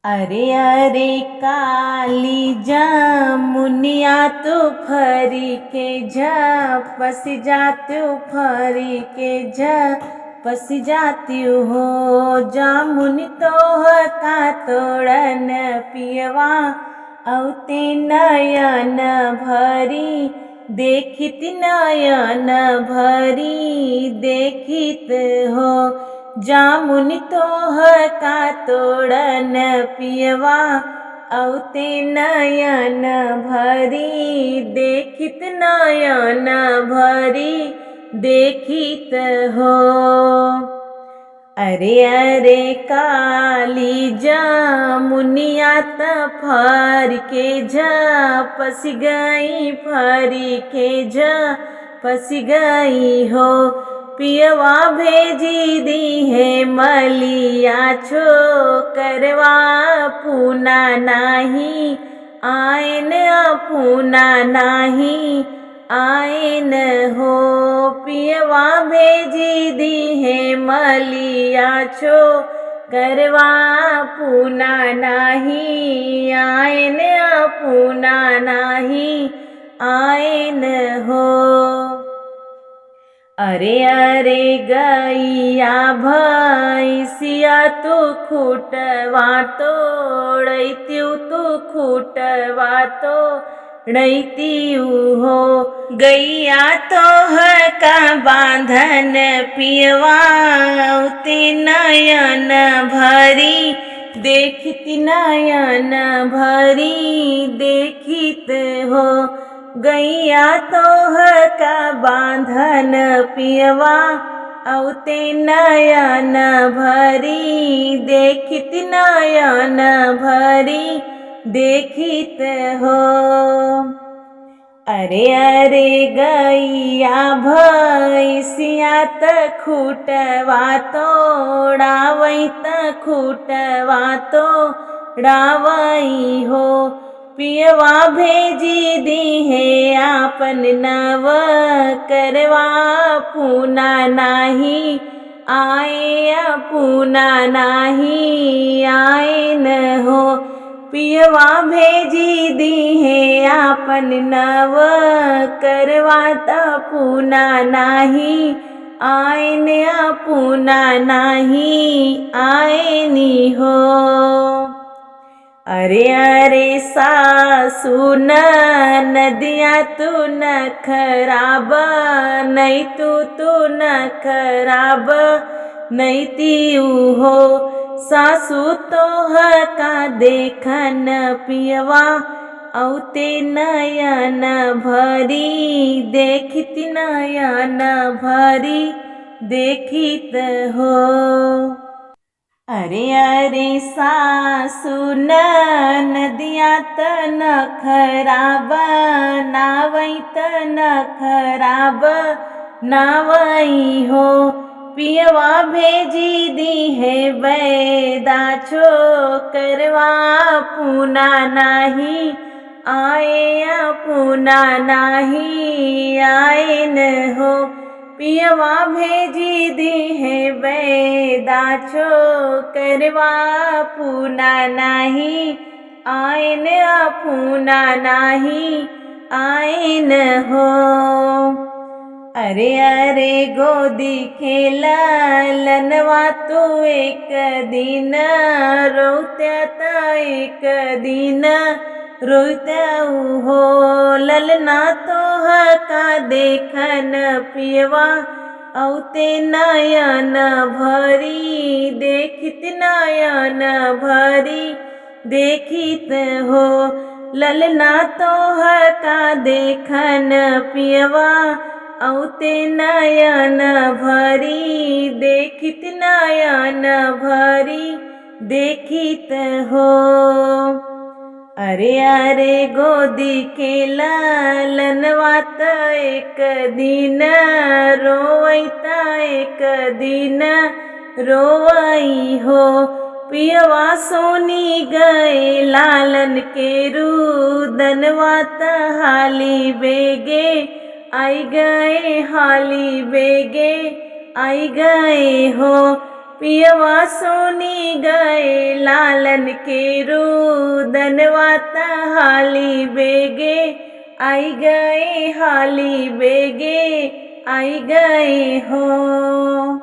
अरे अरे काली जमुनिया तू फरी के झपस जाती फरी के झपस जाती हो। जामुन तोह का तोड़न पियवा औते नयन भरी देखित नयन भरी देखित हो। जामुन तोह का तोड़न पियवा औते नयन भरी देखित नयन भरी देखित हो। अरे अरे काली जमुनिया त फर के झपस गई फरी के झपस गई हो। पियवा भेजी दी है मलिया छो करवा पूना नाही आयन पूना नाही आयन हो। पियवा भेजी दी है मलिया छो करवा पूना नाही आयन पूना नाही आयन हो। अरे अरे गैया भैंसिया तू खूटवा तोड़ैत्यू तू खूटवा तोड़ैत्यू हो। गैया तोह का बांधन पियवा औते नयन भरी देखित नयन भरी देखित हो। गैया तोह का बांधन पियवा औते नयन भरी देखित नयन भरी देखित हो। अरे अरे गैया भैंसिया त खूटवा तोड़ावई त खूटवा तोड़ावई हो। पियवा भेजी दी है आपन नव करवा पूना नाही आए पूना नाही आए न हो। पियवा भेजी दी है आपन नव करवा त पूना नाही आयन पूना नाही आयनी हो। अरे अरे सासू नदिया तू न खराब नहीं तू न खराब नहीं तीऊ हो। सासू तोह का देखन पियवा औते नयन भरी देखित नयन भरी देखित हो। अरे अरे सासू नदिया त न खराब नावई त न खराब नावई हो। पियवा भेजी दी है बैदा छो करवा पूना नाही आए पूना नाही आए न हो। पियवा भेजी दी है बैदा छो करवा पूना नाही आयन पूना नाही आयन हो। अरे अरे गोदी खेला लनवा तू एक दिन रोत्या त एक दिन रोत्या हो। ललना तोह का देखन पियवा औते नयन भरी देखित नयन भरी देखित हो। ललना तोह का देखन पियवा औते नयन भरी देखित नयन भरी देखित हो। अरे अरे गोदी के लालनवा त एक दिन रोवई त एक दिन रोवई हो। पियवा सोनी गए लालन के रूदनवा त हाली बेगे आई गए हाली बेगे आई गए हो। पियवा सोनी गए लालन के रुदनवात हाली बेगे आई गए, हाली बेगे आई गए हो।